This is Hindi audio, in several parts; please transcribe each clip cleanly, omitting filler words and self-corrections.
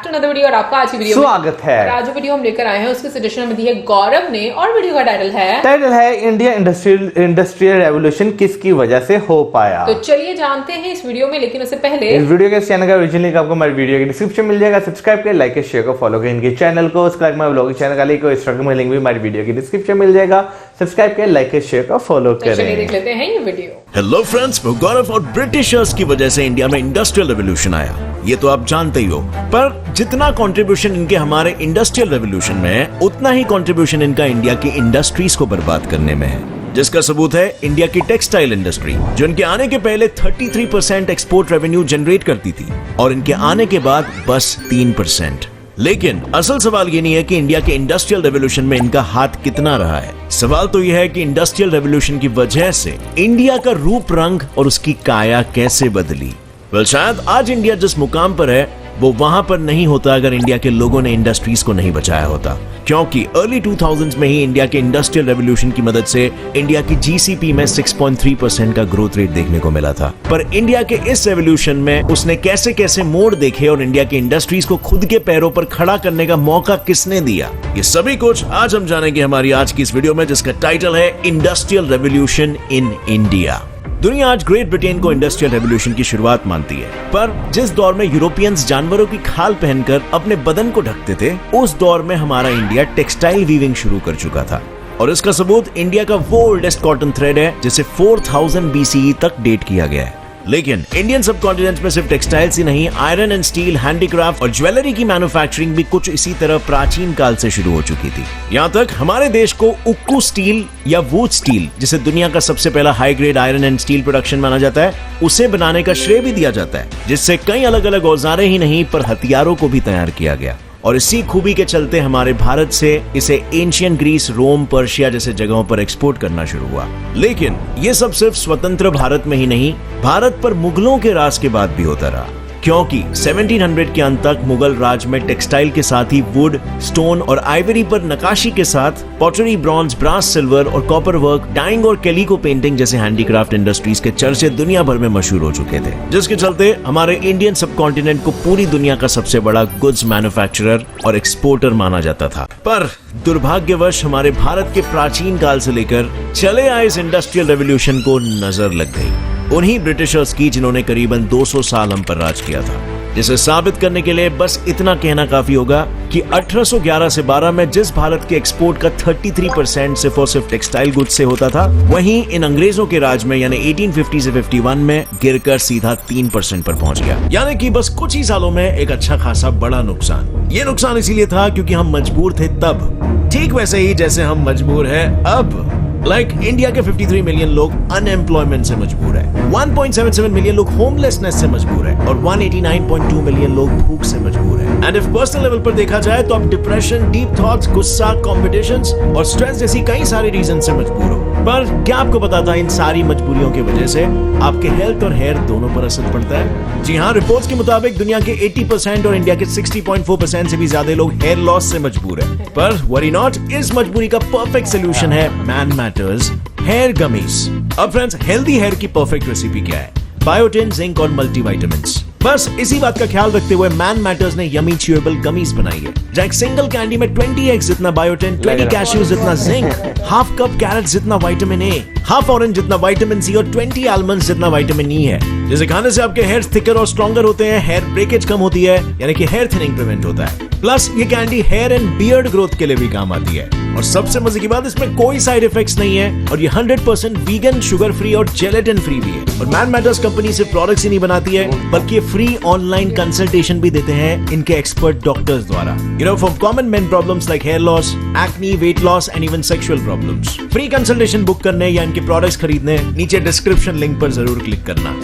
टू अनदर वीडियो और आपका आज की वीडियो स्वागत है। आज जो वीडियो हम लेकर आए हैं उसके सजेशन हमें दी है गौरव ने और वीडियो का टाइटल है इंडिया इंडस्ट्रियल रेवोल्यूशन किसकी वजह से हो पाया। तो चलिए जानते हैं इस वीडियो में, लेकिन उससे पहले इस वीडियो के चैनल का ओरिजिनल लिंक आपको हमारे वीडियो के डिस्क्रिप्शन मिल जाएगा। सब्सक्राइब करें, लाइक शेयर को फॉलो करें इनके चैनल को। उसके बाद ब्लॉग चैनल का लिंक और इंस्टाग्राम लिंक भी हमारी वीडियो के डिस्क्रिप्शन मिल जाएगा। सब्सक्राइब करें, लाइक शेयर को फॉलो चलिए करें। देख लेते हैं ये वीडियो। हेलो फ्रेंड्स, गौरव और ब्रिटिशर्स की वजह से इंडिया में इंडस्ट्रियल रेवोल्यूशन आया, ये तो आप जानते ही हो। पर जितना कंट्रीब्यूशन इनके हमारे इंडस्ट्रियल रेवोल्यूशन में है, उतना ही कंट्रीब्यूशन इनका इंडिया की इंडस्ट्रीज को बर्बाद करने में है, जिसका सबूत है इंडिया की टेक्सटाइल इंडस्ट्री, जो इनके आने के पहले 33% एक्सपोर्ट रेवेन्यू जनरेट करती थी और इनके आने के बाद बस 3%। लेकिन असल सवाल ये नहीं है कि इंडिया के इंडस्ट्रियल रेवोल्यूशन में इनका हाथ कितना रहा है। सवाल तो यह है कि इंडस्ट्रियल रेवोल्यूशन की वजह से इंडिया का रूप रंग और उसकी काया कैसे बदली। शायद आज इंडिया जिस मुकाम पर है वो वहां पर नहीं होता अगर इंडिया के लोगों ने इंडस्ट्रीज को नहीं बचाया होता, क्योंकि अर्ली 2000s में ही इंडिया के इंडस्ट्रियल रेवोल्यूशन की मदद से इंडिया की जीसीपी में 6.3% का ग्रोथ रेट देखने को मिला था। पर इंडिया के इस रेवोल्यूशन में उसने कैसे कैसे मोड़ देखे और इंडिया की इंडस्ट्रीज को खुद के पैरों पर खड़ा करने का मौका किसने दिया, ये सभी कुछ आज हम जानेंगे हमारी आज की इस वीडियो में, जिसका टाइटल है इंडस्ट्रियल रेवोल्यूशन इन इंडिया। दुनिया आज ग्रेट ब्रिटेन को इंडस्ट्रियल रेवोल्यूशन की शुरुआत मानती है, पर जिस दौर में यूरोपियंस जानवरों की खाल पहनकर अपने बदन को ढकते थे, उस दौर में हमारा इंडिया टेक्सटाइल वीविंग शुरू कर चुका था। और इसका सबूत इंडिया का वो ओल्डेस्ट कॉटन थ्रेड है जिसे 4000 BCE तक डेट किया गया है। लेकिन इंडियन सब कॉन्टिनेंट में सिर्फ टेक्सटाइल्स ही नहीं, आयरन एंड स्टील, हैंडीक्राफ्ट और ज्वेलरी की मैन्युफैक्चरिंग भी कुछ इसी तरह प्राचीन काल से शुरू हो चुकी थी। यहाँ तक हमारे देश को उक्कू स्टील या वूड स्टील, जिसे दुनिया का सबसे पहला high grade iron and steel production माना जाता है, उसे बनाने का श्रेय भी दिया जाता है, जिससे कई अलग अलग औजारें ही नहीं पर हथियारों को भी तैयार किया गया। और इसी खूबी के चलते हमारे भारत से इसे एंशियन ग्रीस, रोम, पर्शिया जैसे जगहों पर एक्सपोर्ट करना शुरू हुआ। लेकिन ये सब सिर्फ स्वतंत्र भारत में ही नहीं, भारत पर मुगलों के राज के बाद भी होता रहा, क्योंकि 1700 के अंत तक मुगल राज में टेक्सटाइल के साथ ही वुड, स्टोन और आइवरी पर नकाशी के साथ पॉटरी, ब्रॉन्ज, ब्रास, सिल्वर और कॉपर वर्क, डाइंग और कैलिको पेंटिंग जैसे हैंडीक्राफ्ट इंडस्ट्रीज के चर्चे दुनिया भर में मशहूर हो चुके थे, जिसके चलते हमारे इंडियन सब कॉन्टिनेंट को पूरी दुनिया का सबसे बड़ा गुड्स मैन्युफैक्चरर और एक्सपोर्टर माना जाता था। पर दुर्भाग्यवश हमारे भारत के प्राचीन काल से लेकर चले आए इस इंडस्ट्रियल रेवोल्यूशन को नजर लग गई उन्हीं ब्रिटिशर्स की, जिन्होंने करीबन 200 साल हम पर राज किया था। जिसे साबित करने के लिए बस इतना कहना काफी होगा कि 1811 से 12 में जिस भारत के एक्सपोर्ट का 33% सिर्फ और सिर्फ टेक्सटाइल गुड्स से होता था, वहीं इन अंग्रेजों के राज में यानी 1850 से 51 में गिरकर सीधा 3% पर पहुंच गया। यानी कि बस कुछ ही सालों में एक अच्छा खासा बड़ा नुकसान। ये नुकसान इसीलिए था क्योंकि हम मजबूर थे तब, ठीक वैसे ही जैसे हम मजबूर हैं अब। इंडिया के 53 मिलियन लोग अनएम्प्लॉयमेंट से मजबूर है, 1.77 मिलियन लोग होमलेसनेस से मजबूर है और 189.2 मिलियन लोग भूख से मजबूर है। एंड इफ पर्सनल लेवल पर देखा जाए तो आप डिप्रेशन, डीप थॉट्स, गुस्सा, कॉम्पिटिशंस और स्ट्रेस जैसी कई सारे रीजन से मजबूर हो। पर क्या आपको पता था इन सारी मजबूरियों की वजह से आपके हेल्थ और हेयर दोनों पर असर पड़ता है? जी हाँ, रिपोर्ट्स के मुताबिक दुनिया के 80% और इंडिया के 60.4% से भी ज्यादा लोग हेयर लॉस से मजबूर है। पर वरी नॉट, इस मजबूरी का परफेक्ट सोल्यूशन है मैन मैटर्स हेयर गमीज। अब फ्रेंड्स, हेल्दी हेयर की परफेक्ट रेसिपी क्या है? बायोटिन, जिंक और मल्टीविटामिन्स। बस इसी बात का ख्याल रखते हुए मैन मैटर्स ने यमी च्यूएबल गमीज बनाई है, जहाँ एक सिंगल कैंडी में 20 एग्स जितना बायोटिन, 20 कैश्यूज जितना जिंक, हाफ कप कैरेट जितना विटामिन ए, हाफ ऑरेंज जितना विटामिन सी और 20 आलमंड्स जितना विटामिन ई है, जिसे खाने से आपके हेयर थिकर और स्ट्रॉन्गर होते हैं, हेयर ब्रेकेज कम होती है, यानी कि हेयर थिनिंग प्रिवेंट होता है। प्लस ये candy hair and beard growth के लिए भी काम आती है। और सबसे मजे की बात, इसमें कोई साइड इफेक्ट्स नहीं है और ये 100% वीगन, शुगर फ्री और जेलेटिन फ्री भी है। और मैन मैटर्स कंपनी सिर्फ प्रोडक्ट्स ही नहीं बनाती है, बल्कि ये फ्री ऑनलाइन कंसल्टेशन भी देते हैं इनके एक्सपर्ट डॉक्टर्स द्वारा, for common men problems like hair loss, acne, weight loss and even sexual problems. Free consultation book करने या इनके प्रोडक्ट्स खरीदने नीचे डिस्क्रिप्शन लिंक पर जरूर क्लिक करना।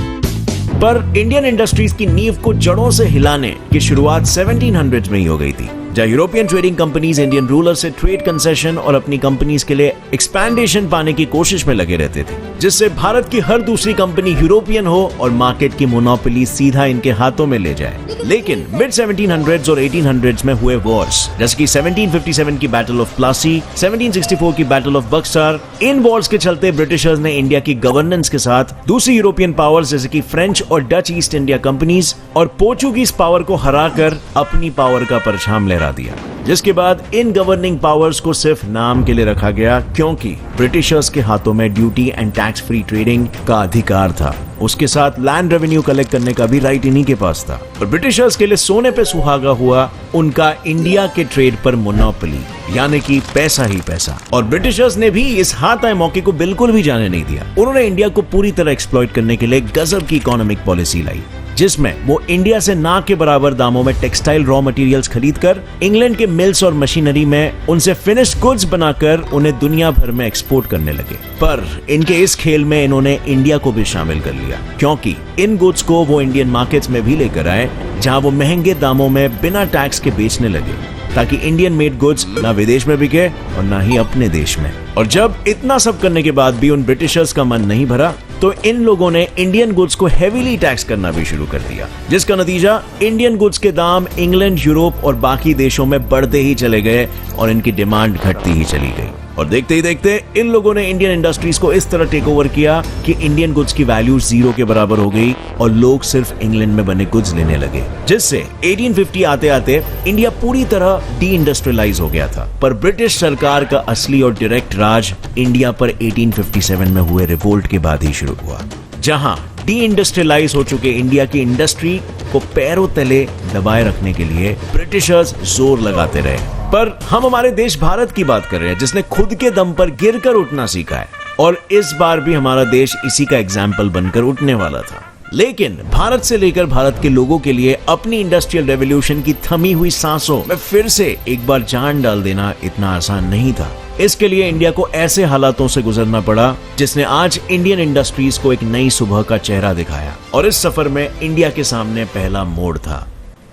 पर इंडियन इंडस्ट्रीज की नींव को जड़ों से हिलाने की शुरुआत 1700 में ही हो गई थी, जहां European trading companies Indian ruler से ट्रेड कंसेशन और अपनी कंपनीज के लिए एक्सपेंडेशन पाने की कोशिश में लगे रहते थे, जिससे भारत की हर दूसरी कंपनी यूरोपियन हो और मार्केट की मोनोपोली सीधा इनके हाथों में ले जाए। लेकिन मिड 1700s और 1800s में हुए वॉर्स, जैसे कि 1757 की बैटल ऑफ प्लासी, 1764 की battle of Buxar, in Wars के चलते ब्रिटिशर्स ने इंडिया की गवर्नेंस के साथ दूसरी यूरोपियन पावर्स जैसे कि फ्रेंच और डच ईस्ट इंडिया कंपनीज और पोर्चुगीज पावर को हराकर अपनी पावर का परछाम लहरा दिया, जिसके बाद इन गवर्निंग पावर्स को सिर्फ नाम के लिए रखा गया, क्योंकि ब्रिटिशर्स के हाथों में duty and tax free trading का अधिकार था। उसके साथ लैंड रेवेन्यू कलेक्ट करने का भी राइट इन्हीं के पास था। और ब्रिटिशर्स के लिए सोने पे सुहागा हुआ उनका इंडिया के ट्रेड पर मोनोपोली, यानी कि पैसा ही पैसा। और ब्रिटिशर्स ने भी इस हाथ-आए मौके को बिल्कुल भी जाने नहीं दिया। उन्होंने इंडिया को पूरी तरह एक्सप्लॉइट करने के लिए गजब की इकोनॉमिक पॉलिसी लाई, जिसमें वो इंडिया से ना के बराबर दामों में टेक्सटाइल रॉ मटेरियल्स खरीदकर इंग्लैंड के मिल्स और मशीनरी में उनसे फिनिश्ड गुड्स बनाकर उन्हें दुनिया भर में एक्सपोर्ट करने लगे। पर इनके इस खेल में इन्होंने इंडिया को भी शामिल कर लिया, क्योंकि इन गुड्स को वो इंडियन मार्केट्स में भी लेकर आए, जहां वो महंगे दामों में बिना टैक्स के बेचने लगे, ताकि इंडियन मेड गुड्स ना विदेश में बिके और ना ही अपने देश में। और जब इतना सब करने के बाद भी उन ब्रिटिशर्स का मन नहीं भरा, तो इन लोगों ने इंडियन गुड्स को हेवीली टैक्स करना भी शुरू कर दिया, जिसका नतीजा इंडियन गुड्स के दाम इंग्लैंड, यूरोप और बाकी देशों में बढ़ते ही चले गए और इनकी डिमांड घटती ही चली गई। और देखते ही देखते इन लोगों ने इंडियन इंडस्ट्रीज को इस तरह टेक ओवर किया कि इंडियन गुड्स की वैल्यू 0 के बराबर हो गई और लोग सिर्फ इंग्लैंड में बने गुड्स लेने लगे, जिससे 1850 आते आते इंडिया पूरी तरह डी इंडस्ट्रियलाइज हो गया था। पर ब्रिटिश सरकार का असली और डायरेक्ट राज इंडिया पर 1857 में हुए रिवोल्ट के बाद ही शुरू हुआ, जहां डी इंडस्ट्रियलाइज हो चुके इंडिया की इंडस्ट्री को पैरों तले दबाए रखने के लिए ब्रिटिशर्स जोर लगाते रहे। पर हम हमारे देश भारत की बात कर रहे हैं, जिसने खुद के दम पर गिरकर उठना सीखा है, और इस बार भी हमारा देश इसी का एग्जाम्पल बनकर उठने वाला था। लेकिन भारत से लेकर भारत के लोगों के लिए अपनी इंडस्ट्रियल रेवोल्यूशन की थमी हुई सांसों में फिर से एक बार जान डाल देना इतना आसान नहीं था। इसके लिए इंडिया को ऐसे हालातों से गुजरना पड़ा, जिसने आज इंडियन इंडस्ट्रीज को एक नई सुबह का चेहरा दिखाया। और इस सफर में इंडिया के सामने पहला मोड़ था।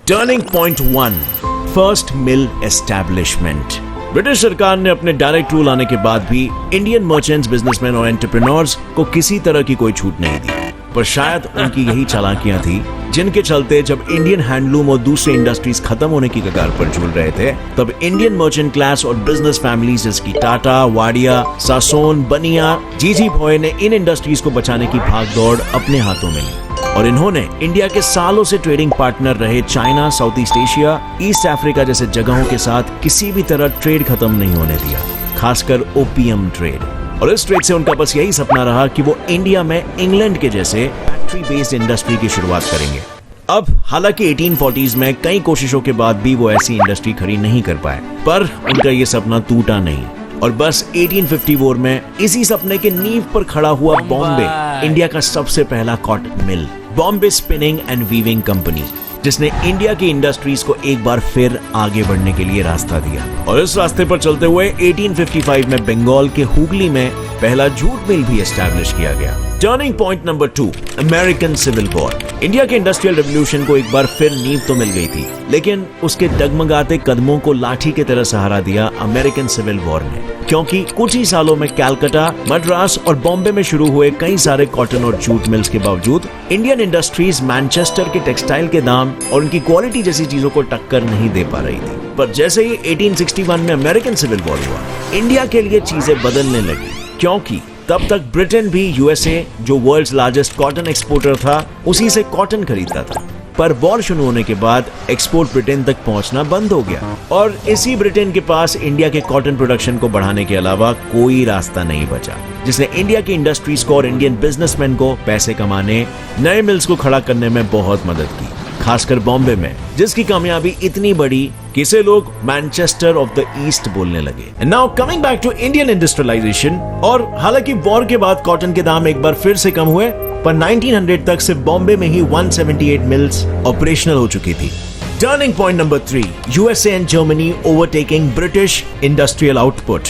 टर्निंग पॉइंट 1, फर्स्ट मिल एस्टैब्लिशमेंट। ब्रिटिश सरकार ने अपने डायरेक्ट रूल आने के बाद भी इंडियन मर्चेंट्स, बिजनेसमैन और एंटरप्रेन्योर्स को किसी तरह की कोई छूट नहीं दी। पर शायद उनकी यही चालाकियां थी, जिनके चलते जब इंडियन हैंडलूम और दूसरे इंडस्ट्रीज खत्म होने की कगार पर झूल रहे थे, तब इंडियन मर्चेंट क्लास और बिजनेस फैमिलीज जैसे कि टाटा, वाडिया, सासोन, बनिया, जीजी भॉय ने इन इंडस्ट्रीज को बचाने की भागदौड़ अपने हाथों में ली। और इन्होंने इंडिया के सालों से ट्रेडिंग पार्टनर रहे China, south east Asia, east Africa जैसे जगहों के साथ किसी भी तरह ट्रेड खत्म नहीं होने दिया, खासकर ओपियम ट्रेड। और इस ट्रेड से उनका बस यही सपना रहा कि वो इंडिया में इंग्लैंड के जैसे फैक्ट्री बेस्ड इंडस्ट्री की शुरुआत करेंगे। अब हालांकि 1840s में कई कोशिशों के बाद भी वो ऐसी इंडस्ट्री खड़ी नहीं कर पाए, पर उनका ये सपना टूटा नहीं। और बस 1854 में इसी सपने के नींव पर खड़ा हुआ बॉम्बे, इंडिया का सबसे पहला cotton mill, Bombay spinning and weaving company, जिसने इंडिया की इंडस्ट्रीज को एक बार फिर आगे बढ़ने के लिए रास्ता दिया। और इस रास्ते पर चलते हुए 1855 में बंगाल के हुगली में पहला जूट मिल भी एस्टैब्लिश किया गया। Turning point number 2, American civil war. India के इंडस्ट्रियल रेवोल्यूशन को एक बार फिर नींव तो मिल गई थी, लेकिन उसके डगमगाते कदमों को लाठी की तरह सहारा दिया अमेरिकन सिविल वॉर ने, क्योंकि कुछ ही सालों में कलकत्ता, मद्रास और बॉम्बे में शुरू हुए कई सारे कॉटन और जूट मिल्स के बावजूद इंडियन इंडस्ट्रीज मैनचेस्टर के टेक्सटाइल के दाम और उनकी क्वालिटी जैसी चीजों को टक्कर नहीं दे पा रही थी। पर जैसे ही 1861 में अमेरिकन सिविल वॉर हुआ, इंडिया के लिए चीजें बदलने लगी, क्योंकि तब तक ब्रिटेन भी यूएसए, जो वर्ल्ड्स लार्जेस्ट कॉटन एक्सपोर्टर था, उसी से कॉटन खरीदता था। पर वॉर शुरू होने के बाद एक्सपोर्ट ब्रिटेन तक पहुंचना बंद हो गया, और इसी ब्रिटेन के पास इंडिया के कॉटन प्रोडक्शन को बढ़ाने के अलावा कोई रास्ता नहीं बचा, जिसने इंडिया की इंडस्ट्रीज को और इंडियन बिजनेसमैन को पैसे कमाने, नए मिल्स को खड़ा करने में बहुत मदद की, खासकर बॉम्बे में, जिसकी कामयाबी इतनी बड़ी कि इसे लोग मैनचेस्टर ऑफ द ईस्ट बोलने लगे। Now coming back to Indian industrialisation. और हालांकि वॉर के बाद कॉटन के दाम एक बार फिर से कम हुए, पर 1900 तक सिर्फ बॉम्बे में ही 178 मिल्स ऑपरेशनल हो चुकी थी। Turning point number 3, USA and Germany overtaking British industrial output.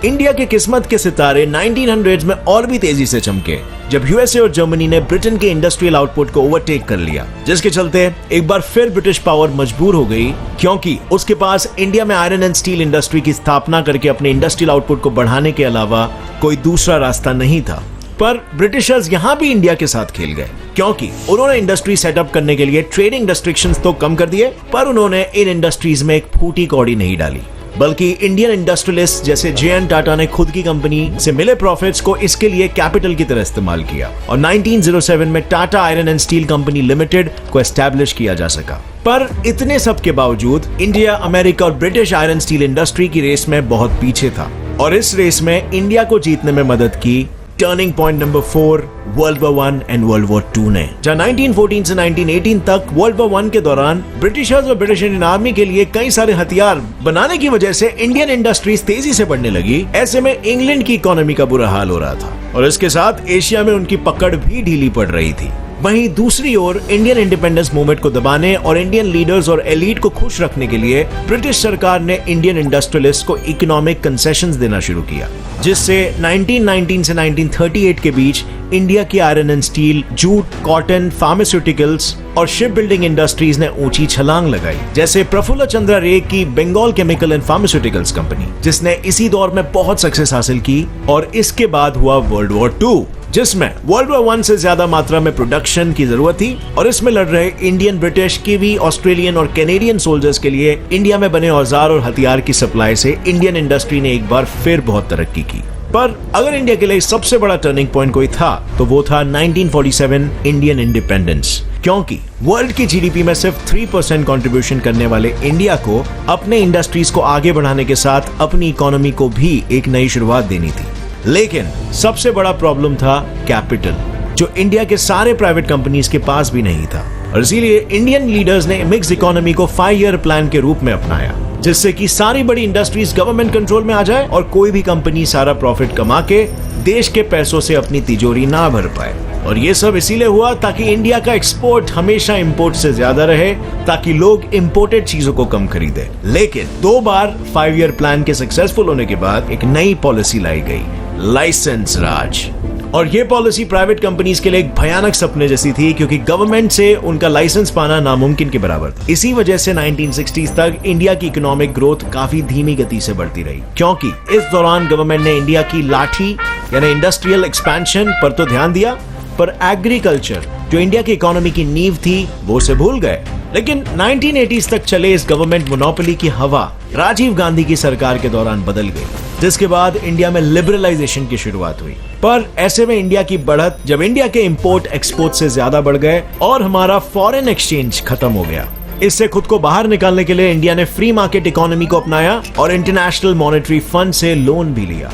India के किस्मत के सितारे 1900s में और भी तेजी से चमके जब यूएसए और जर्मनी ने ब्रिटेन के इंडस्ट्रियल आउटपुट को ओवरटेक कर लिया, जिसके चलते एक बार फिर ब्रिटिश पावर मजबूर हो गई क्योंकि उसके पास इंडिया में आयरन एंड स्टील इंडस्ट्री की स्थापना करके अपने इंडस्ट्रियल आउटपुट को बढ़ाने के अलावा कोई दूसरा रास्ता नहीं था। पर ब्रिटिशर्स यहाँ भी इंडिया के साथ खेल गए क्योंकि उन्होंने इंडस्ट्री सेटअप करने के लिए ट्रेडिंग रेस्ट्रिक्शंस तो कम कर दिए, पर उन्होंने इन इंडस्ट्रीज में एक फूटी कौड़ी नहीं डाली, बल्कि इंडियन इंडस्ट्रियलिस्ट जैसे जे.एन. टाटा ने खुद की कंपनी से मिले प्रॉफिट्स को इसके लिए कैपिटल की तरह इस्तेमाल किया और 1907 में Tata iron and steel company limited को एस्टैब्लिश किया जा सका। पर इतने सब के बावजूद इंडिया, अमेरिका और ब्रिटिश आयरन स्टील इंडस्ट्री की रेस में बहुत पीछे था और इस रेस में इंडिया को जीतने में मदद की turning point number 4 world war 1 and world war 2 ने। जहाँ 1914 से 1918 तक वर्ल्ड वॉर 1 के दौरान ब्रिटिशर्स और ब्रिटिश इंडियन आर्मी के लिए कई सारे हथियार बनाने की वजह से इंडियन इंडस्ट्रीज तेजी से बढ़ने लगी। ऐसे में इंग्लैंड की इकोनॉमी का बुरा हाल हो रहा था और इसके साथ एशिया में उनकी पकड़ भी ढीली पड़ रही थी। वहीं दूसरी ओर इंडियन इंडिपेंडेंस मूवमेंट को दबाने और इंडियन लीडर्स और एलीट को खुश रखने के लिए ब्रिटिश सरकार ने इंडियन इंडस्ट्रियलिस्ट को इकोनॉमिक कंसेशंस देना शुरू किया, जिससे 1919 से 1938 के बीच इंडिया की iron and steel, jute, cotton, pharmaceuticals और शिप बिल्डिंग इंडस्ट्रीज ने ऊंची छलांग लगाई। जैसे प्रफुल्ल चंद्र रे की Bengal chemical and pharmaceuticals company, जिसने इसी दौर में बहुत सक्सेस हासिल की। और इसके बाद हुआ वर्ल्ड वॉर 2, जिसमें वर्ल्ड वॉर 1 से ज्यादा मात्रा में प्रोडक्शन की जरूरत थी और इसमें लड़ रहे इंडियन, ब्रिटिश, कीवी, ऑस्ट्रेलियन और कैनेडियन सोल्जर्स के लिए इंडिया में बने औजार और हथियार की सप्लाई से इंडियन इंडस्ट्री ने एक बार फिर बहुत तरक्की की। पर अगर इंडिया के लिए सबसे बड़ा टर्निंग पॉइंट कोई था तो वो था 1947 इंडियन इंडिपेंडेंस, क्योंकि वर्ल्ड की जीडीपी में सिर्फ 3% कंट्रीब्यूशन करने वाले इंडिया को अपने इंडस्ट्रीज को आगे बढ़ाने के साथ अपनी इकोनॉमी को भी एक नई शुरुआत देनी थी। लेकिन सबसे बड़ा प्रॉब्लम था कैपिटल, जो इंडिया के सारे प्राइवेट कंपनीज के पास भी नहीं था और इसीलिए इंडियन लीडर्स ने मिक्स इकोनॉमी को 5 ईयर प्लान के रूप में अपनाया, जिससे कि सारी बड़ी इंडस्ट्रीज गवर्नमेंट कंट्रोल में आ जाए और कोई भी कंपनी सारा प्रॉफिट कमा के देश के पैसों से अपनी तिजोरी ना भर पाए। और ये सब इसीलिए हुआ ताकि इंडिया का एक्सपोर्ट हमेशा इंपोर्ट से ज्यादा रहे, ताकि लोग इंपोर्टेड चीजों को कम खरीदे। लेकिन 2 बार 5 ईयर प्लान के सक्सेसफुल होने के बाद एक नई पॉलिसी लाई गई, लाइसेंस राज। और ये पॉलिसी प्राइवेट कंपनीज के लिए एक भयानक सपने जैसी थी, क्योंकि गवर्नमेंट से उनका लाइसेंस पाना नामुमकिन के बराबर था। इसी वजह से 1960s तक इंडिया की इकोनॉमिक ग्रोथ काफी धीमी गति से बढ़ती रही, क्योंकि इस दौरान गवर्नमेंट ने इंडिया की लाठी यानी इंडस्ट्रियल एक्सपेंशन पर तो ध्यान दिया, पर एग्रीकल्चर जो इंडिया की इकोनॉमी की नींव थी वो से भूल गए। लेकिन 1980s तक चले इस गवर्नमेंट मोनोपोली की हवा राजीव गांधी की सरकार के दौरान बदल गई, जिसके बाद इंडिया में लिबरलाइजेशन की शुरुआत हुई। पर ऐसे में इंडिया की बढ़त जब इंडिया के इंपोर्ट एक्सपोर्ट से ज्यादा बढ़ गए और हमारा फॉरेन एक्सचेंज खत्म हो गया, इससे खुद को बाहर निकालने के लिए इंडिया ने फ्री मार्केट इकोनॉमी को अपनाया और इंटरनेशनल मॉनेटरी फंड से लोन भी लिया,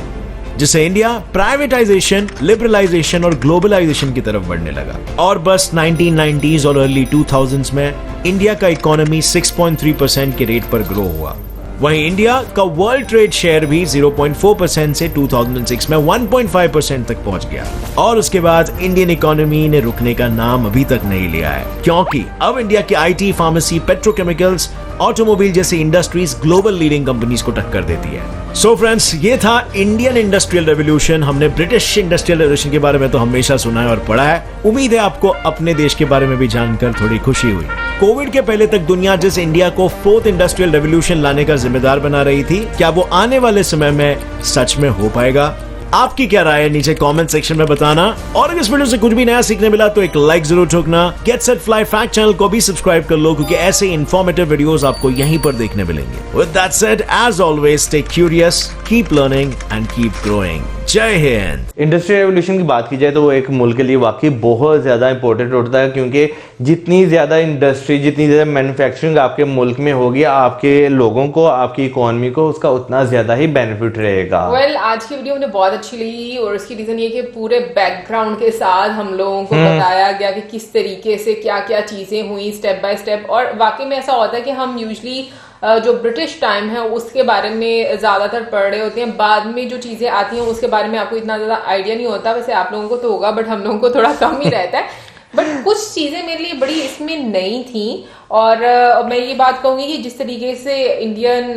जिससे इंडिया प्राइवेटाइजेशन, लिबरलाइजेशन और ग्लोबलाइजेशन की तरफ बढ़ने लगा। और बस 1990s और अर्ली 2000s में इंडिया का इकोनॉमी 6.3% के रेट पर ग्रो हुआ। वहीं इंडिया का वर्ल्ड ट्रेड शेयर भी 0.4% से 2006 में 1.5% तक पहुंच गया। और उसके बाद इंडियन इकोनॉमी ने रुकने का नाम अभी तक नहीं लिया है, क्योंकि अब इंडिया के आईटी, फार्मेसी, पेट्रोकेमिकल्स, ऑटोमोबाइल जैसी इंडस्ट्रीज ग्लोबल लीडिंग कंपनीज को टक्कर देती है। सो फ्रेंड्स, ये था इंडियन इंडस्ट्रियल रेवोल्यूशन। हमने ब्रिटिश इंडस्ट्रियल रेवोल्यूशन के बारे में तो हमेशा सुना है और पढ़ा है। उम्मीद है आपको अपने देश के बारे में भी जानकर थोड़ी खुशी हुई। कोविड के पहले तक दुनिया जिस इंडिया को 4th इंडस्ट्रियल रेवोल्यूशन लाने का जिम्मेदार बना रही थी, क्या वो आने वाले समय में सच में हो पाएगा? आपकी क्या राय है नीचे कमेंट सेक्शन में बताना। और अगर इस वीडियो से कुछ भी नया सीखने मिला तो एक लाइक जरूर ठोकना। Get set fly fact channel को भी सब्सक्राइब कर लो, क्योंकि ऐसे इन्फॉर्मेटिव वीडियोस आपको यहीं पर देखने मिलेंगे। With that said, as always, stay curious, keep learning and keep growing. जय हिंद। इंडस्ट्रियल रेवोल्यूशन की बात की जाए तो वो एक मुल्क के लिए वाकई बहुत ज़्यादा इंपॉर्टेंट होता है, क्योंकि जितनी ज़्यादा इंडस्ट्री, जितनी ज़्यादा मैन्युफैक्चरिंग आपके मुल्क में होगी, आपके लोगों को, आपकी इकोनॉमी को उसका उतना ज़्यादा ही बेनिफिट रहेगा। आज की वीडियो मुझे बहुत अच्छी लगी और उसकी रीज़न ये कि पूरे बैकग्राउंड के साथ हम लोगों को बताया गया कि किस तरीके से क्या क्या चीज़ें हुई स्टेप बाय स्टेप। और वाकई में ऐसा होता है कि हम यूजली जो ब्रिटिश टाइम है उसके बारे में ज्यादातर पढ़ रहे होते हैं, बाद में जो चीजें आती हैं उसके बारे में आपको इतना ज्यादा आइडिया नहीं होता। वैसे आप लोगों को तो होगा, बट हम लोगों को थोड़ा कम ही रहता है। बट कुछ चीजें मेरे लिए बड़ी इसमें नई थी। और मैं ये बात कहूंगी कि जिस तरीके से इंडियन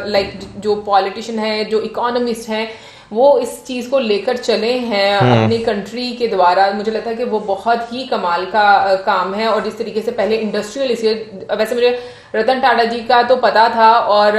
लाइक जो पॉलिटिशियन है, जो इकोनॉमिस्ट हैं, वो इस चीज को लेकर चले हैं अपनी कंट्री के द्वारा, मुझे लगता है कि वो बहुत ही कमाल का काम है। और जिस तरीके से पहले इंडस्ट्रियल, इसे वैसे मुझे रतन टाटा जी का तो पता था, और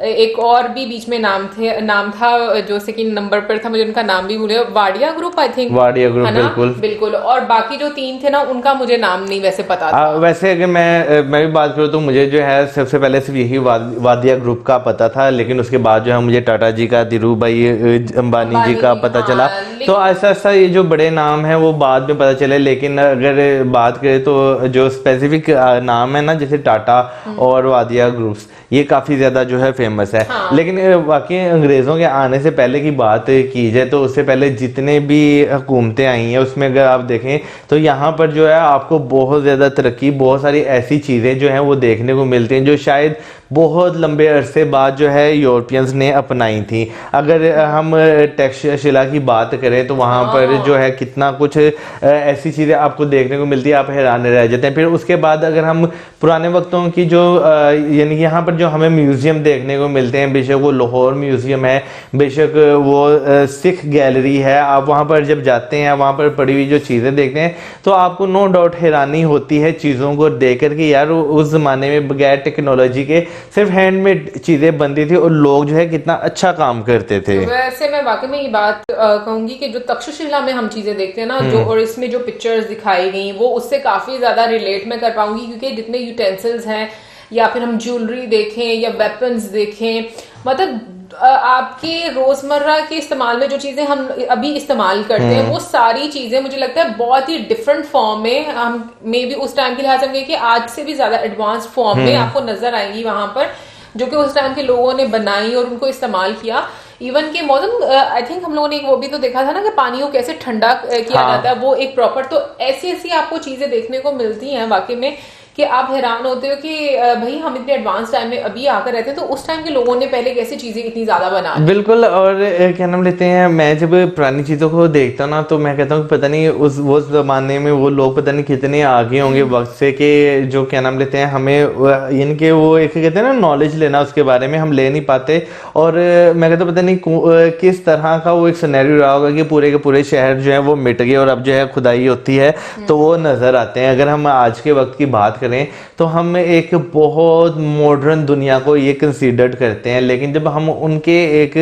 एक और भी बीच में नाम था जो सेकंड नंबर पर था, मुझे उनका नाम भी भूल गया, Wadia group, I think Wadia group, बिल्कुल। और बाकी जो 3 थे ना, उनका मुझे नाम नहीं वैसे पता था। वैसे अगर मैं भी बात करूँ तो मुझे जो है सबसे पहले सिर्फ यही वाडिया ग्रुप का पता था, लेकिन उसके बाद जो है मुझे टाटा जी का, धीरू भाई अंबानी जी का पता चला। तो ऐसा ऐसा ये जो बड़े नाम है वो बाद में पता चले। लेकिन अगर बात करें तो जो स्पेसिफिक नाम है ना, जैसे टाटा और वाडिया ग्रुप्स, ये काफी ज्यादा जो है फेमस है। लेकिन वाकई अंग्रेजों के आने से पहले की बात की जाए तो उससे पहले जितने भी हुकूमतें आई हैं उसमें अगर आप देखें तो यहाँ पर जो है आपको बहुत ज्यादा तरक्की, बहुत सारी ऐसी चीजें जो हैं वो देखने को मिलती हैं जो शायद बहुत लंबे अरसे बाद जो है यूरोपियंस ने अपनाई थी। अगर हम तक्षशिला की बात करें तो वहाँ पर जो है कितना कुछ ऐसी चीज़ें आपको देखने को मिलती है, आप हैरान रह जाते हैं। फिर उसके बाद अगर हम पुराने वक्तों की जो यानी यहाँ पर जो हमें म्यूजियम देखने को मिलते हैं, बेशक वो लाहौर म्यूजियम है, बेशक वो सिख गैलरी है, आप वहाँ पर जब जाते हैं वहाँ पर पड़ी हुई जो चीज़ें देखते हैं तो आपको नो डाउट हैरानी होती है चीज़ों को देख कर कि यार उस ज़माने में बगैर टेक्नोलॉजी के सिर्फ हैंडमेड चीजें बनती थी और लोग जो है कितना अच्छा काम करते थे। वैसे मैं वाकई में ये बात कहूंगी कि जो तक्षशिला में हम चीजें देखते हैं ना, जो और इसमें जो पिक्चर्स दिखाई गई वो उससे काफी ज्यादा रिलेट मैं कर पाऊंगी, क्योंकि जितने यूटेंसिल्स हैं या फिर हम ज्वेलरी देखें या वेपन्स देखें, मतलब आपके रोजमर्रा के इस्तेमाल में जो चीजें हम अभी इस्तेमाल करते हैं वो सारी चीजें मुझे लगता है बहुत ही डिफरेंट फॉर्म में, हम मे भी उस टाइम के लिहाज से कि आज से भी ज्यादा एडवांस फॉर्म में आपको नजर आएंगी वहां पर, जो कि उस टाइम के लोगों ने बनाई और उनको इस्तेमाल किया। इवन के मॉडर्न आई थिंक हम लोगों ने एक वो भी तो देखा था ना कि पानी को कैसे ठंडा किया जाता है, वो एक प्रॉपर, तो ऐसी ऐसी आपको चीजें देखने को मिलती हैं वाकई में कि आप हैरान होते हो कि भाई हम इतने एडवांस टाइम में अभी आकर रहते हैं, तो उस टाइम के लोगों ने पहले कैसे चीजें इतनी ज्यादा बना। बिल्कुल। और क्या नाम लेते हैं, मैं जब पुरानी चीजों को देखता हूँ ना तो मैं कहता हूँ कि पता नहीं वो जमाने में वो लोग पता नहीं कितने आगे होंगे वक्त से, कि जो क्या नाम लेते हैं हमें इनके वो एक कहते हैं ना नॉलेज लेना, उसके बारे में हम ले नहीं पाते। और मैं कहता हूँ पता नहीं किस तरह का वो एक सिनेरियो रहा होगा कि पूरे के पूरे शहर जो है वो मिट गए और अब जो है खुदाई होती है तो वो नजर आते हैं। अगर हम आज के वक्त की बात करें तो हम एक बहुत मॉडर्न दुनिया को ये कंसीडर्ड करते हैं, लेकिन जब हम उनके एक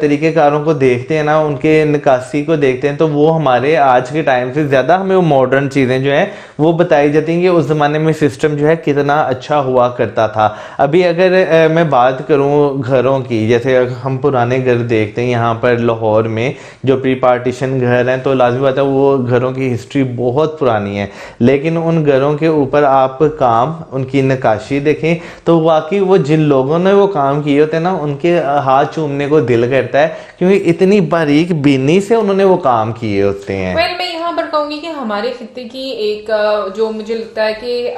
तरीकेकारों को देखते हैं ना, उनके निकासी को देखते हैं, तो वो हमारे आज के टाइम से ज्यादा हमें वो मॉडर्न चीजें जो हैं वो बताई जाती हैं कि उस जमाने में सिस्टम जो है कितना अच्छा हुआ करता था। अभी अगर मैं बात करूं घरों की, जैसे हम पुराने घर देखते हैं यहाँ पर लाहौर में जो प्री पार्टीशन घर हैं, तो लाजमी बात है वो घरों की हिस्ट्री बहुत पुरानी है, लेकिन उन घरों के ऊपर आप काम, उनकी नक्काशी देखें तो वाकई वो जिन लोगों ने वो काम किए होते हैं ना, उनके हाथ चूमने को दिल करता है, क्योंकि इतनी बारीक बीनी से उन्होंने वो काम किए होते हैं। मैं यहाँ पर कहूंगी कि हमारे खित्ते की एक जो मुझे लगता है कि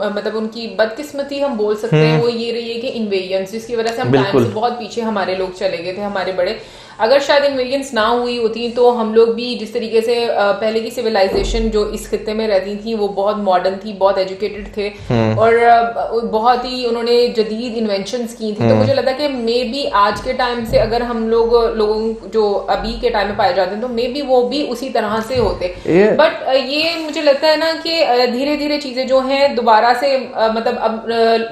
मतलब उनकी बदकिस्मती हम बोल सकते हैं, वो ये रही है कि इन्वेजन्स, जिसकी वजह से हम टाइम से बहुत पीछे हमारे लोग चले गए थे, हमारे बड़े। अगर शायद इन्वेजन्स ना हुई होती तो हम लोग भी जिस तरीके से पहले की सिविलाइजेशन जो इस खित्ते में रहती थी वो बहुत मॉडर्न थी, बहुत एजुकेटेड थे और बहुत ही उन्होंने जदीद इन्वेंशंस की थी। तो मुझे लगता है कि मे बी आज के टाइम से अगर हम लोगों जो अभी के टाइम में पाए जाते हैं तो मे बी वो भी उसी तरह से होते। बट ये मुझे लगता है ना कि धीरे धीरे चीजें जो हैं दोबारा से मतलब अब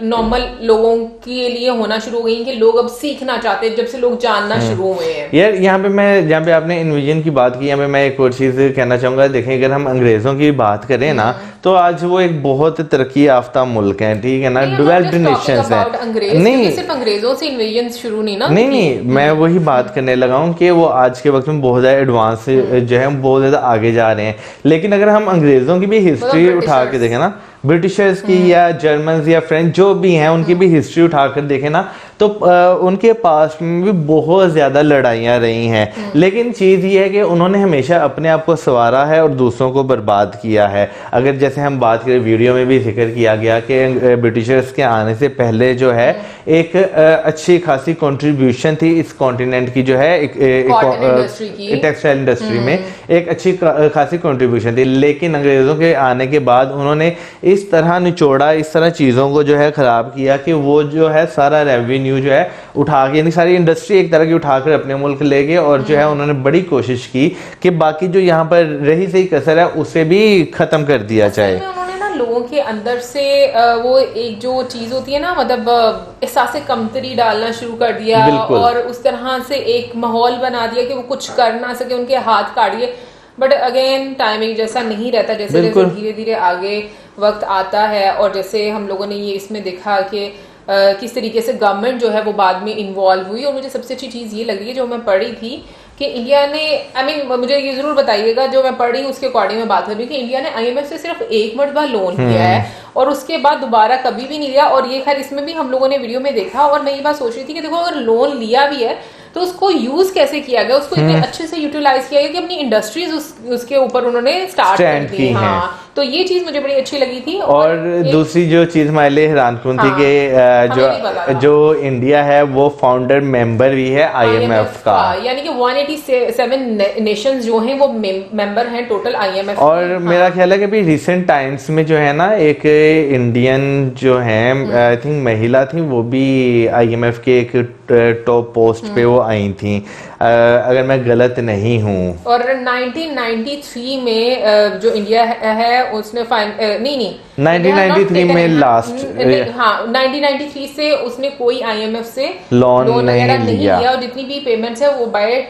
नॉर्मल लोगों के लिए होना शुरू हो गई कि लोग अब सीखना चाहते हैं, जब से लोग जानना शुरू हुए हैं। यार यहाँ पे मैं, जहाँ पे आपने इन्विजन की बात की, यहाँ पे मैं एक और चीज कहना चाहूंगा। देखें अगर हम अंग्रेजों की बात करें ना तो आज वो एक बहुत तरक्की याफ्ता मुल्क है, ठीक है ना, डेवलप्ड नेशंस है। नहीं सिर्फ अंग्रेजों से इन्वेजन शुरू नहीं ना, नहीं मैं वही बात करने लगा हूँ कि वो आज के वक्त में बहुत ज्यादा एडवांस जो है बहुत ज्यादा आगे जा रहे हैं। लेकिन अगर हम अंग्रेजों की भी हिस्ट्री उठा के देखें ना, ब्रिटिशर्स की या जर्मन या फ्रेंच जो भी हैं उनकी भी हिस्ट्री उठाकर देखें ना, तो उनके पास में भी बहुत ज्यादा लड़ाइयाँ रही हैं, लेकिन चीज ये है कि उन्होंने हमेशा अपने आप को संवारा है और दूसरों को बर्बाद किया है। अगर जैसे हम बात करें, वीडियो में भी जिक्र किया गया कि ब्रिटिशर्स के आने से पहले जो है एक अच्छी खासी कंट्रीब्यूशन थी इस कॉन्टिनेंट की, जो है टेक्सटाइल इंडस्ट्री में एक अच्छी खासी कंट्रीब्यूशन थी। लेकिन अंग्रेजों के आने के बाद उन्होंने इस तरह निचोड़ा, इस तरह चीज़ों को जो है ख़राब किया कि वो जो है सारा रेवेन्यू जो है उठा के, यानी सारी इंडस्ट्री एक तरह की उठाकर अपने मुल्क ले गए, और जो है उन्होंने बड़ी कोशिश की कि बाकी जो यहाँ पर रही सही कसर है उसे भी ख़त्म कर दिया जाए। लोगों के अंदर से वो एक जो चीज होती है ना, मतलब एहसास कमतरी डालना शुरू कर दिया, और उस तरह से एक माहौल बना दिया कि वो कुछ कर ना सके, उनके हाथ काटिए। बट अगेन टाइम एक जैसा नहीं रहता, जैसे जैसे धीरे धीरे आगे वक्त आता है, और जैसे हम लोगों ने ये इसमें देखा कि किस तरीके से गवर्नमेंट जो है वो बाद में इन्वॉल्व हुई। और मुझे सबसे अच्छी चीज ये लगी है जो मैं पढ़ी थी कि इंडिया ने, मुझे ये जरूर बताइएगा, जो मैं पढ़ी उसके अकॉर्डिंग में बात कर रही हूँ कि इंडिया ने IMF से सिर्फ एक मरतबा लोन लिया है और उसके बाद दोबारा कभी भी नहीं लिया। और ये खैर इसमें भी हम लोगों ने वीडियो में देखा, और मैं ये बात सोच रही थी कि देखो अगर लोन लिया भी है तो उसको यूज कैसे किया गया, उसको इतने अच्छे से यूटिलाइज किया गया कि अपनी इंडस्ट्रीज उसके ऊपर उन्होंने स्टार्ट कर दी। हाँ, तो ये चीज मुझे बड़ी अच्छी लगी थी। और दूसरी जो चीज हमारे लिए हैरानकुन थी कि जो इंडिया है वो फाउंडर मेंबर भी है IMF का, यानी कि 187 नेशंस जो हैं वो मेंबर हैं टोटल IMF। और मेरा ख्याल है कि अभी रिसेंट टाइम्स में जो है ना एक इंडियन जो है आई थिंक महिला थी, वो भी IMF के एक टॉप पोस्ट पे वो आई थी, अगर मैं गलत नहीं हूँ। और 1993 में जो इंडिया है उसने 1993 में लास्ट, हाँ 1993 से उसने कोई IMF से लोन वगैरह नहीं लिया, और जितनी भी पेमेंट्स है वो बाय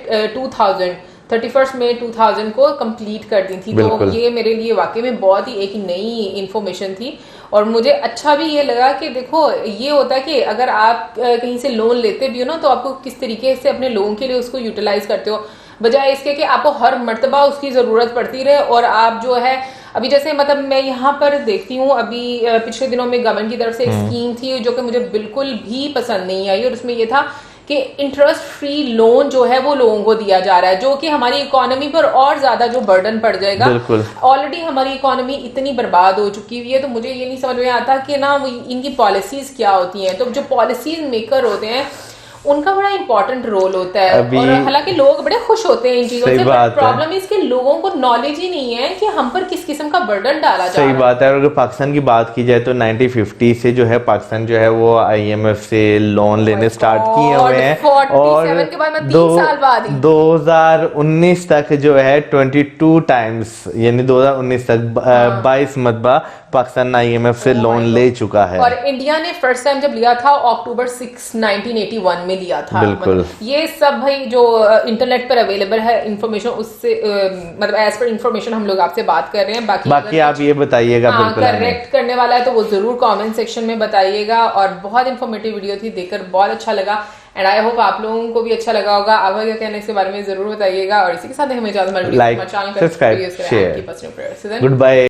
31 मई 2000 को कंप्लीट कर दी थी। तो ये मेरे लिए वाकई में बहुत ही एक नई इंफॉर्मेशन थी। और मुझे अच्छा भी ये लगा कि देखो ये होता है कि अगर आप कहीं से लोन लेते भी हो ना, तो आपको किस तरीके से अपने लोन के लिए उसको यूटिलाइज करते हो, बजाय इसके कि आपको हर मर्तबा उसकी जरूरत पड़ती रहे। और आप जो है अभी जैसे मतलब मैं यहाँ पर देखती हूँ, अभी पिछले दिनों में गवर्नमेंट की तरफ से एक स्कीम थी जो कि मुझे बिल्कुल भी पसंद नहीं आई, और उसमें ये था कि इंटरेस्ट फ्री लोन जो है वो लोगों को दिया जा रहा है, जो कि हमारी इकोनॉमी पर और ज्यादा जो बर्डन पड़ जाएगा। ऑलरेडी हमारी इकोनॉमी इतनी बर्बाद हो चुकी हुई है, तो मुझे ये नहीं समझ में आता कि ना इनकी पॉलिसीज क्या होती हैं। तो जो पॉलिसीज मेकर होते हैं उनका बड़ा इंपॉर्टेंट रोल होता है, और हालांकि लोग बड़े खुश होते हैं इन चीजों से, बट प्रॉब्लम इसके लोगों को नॉलेज ही नहीं है कि हम पर किस किस्म का बर्डन डाला जा रहा है। सही बात है। और अगर पाकिस्तान की बात की जाए तो 1950 से जो है पाकिस्तान जो है वो IMF से लोन लेने स्टार्ट किए हुए हैं, और 2019 तक जो है 22 टाइम्स, यानी 2019 तक 22 मरतबा पाकिस्तान IMF से लोन ले चुका है। और इंडिया ने फर्स्ट टाइम जब लिया था October 6, 1981 में लिया था। बिल्कुल। ये सब भाई जो इंटरनेट पर अवेलेबल है इंफॉर्मेशन, उससे मतलब एज पर इंफॉर्मेशन हम लोग आपसे बात कर रहे हैं। बाकी आप ये बताइएगा, बिल्कुल करेक्ट करने वाला है तो वो जरूर कमेंट सेक्शन में बताइएगा। और बहुत इंफॉर्मेटिव वीडियो थी, देखकर बहुत अच्छा लगा, एंड आई होप आप लोगों को भी अच्छा लगा होगा। आप क्या कहना है इसके बारे में जरूर बताइएगा, और इसी के साथ हमें like, subscribe, share, good bye.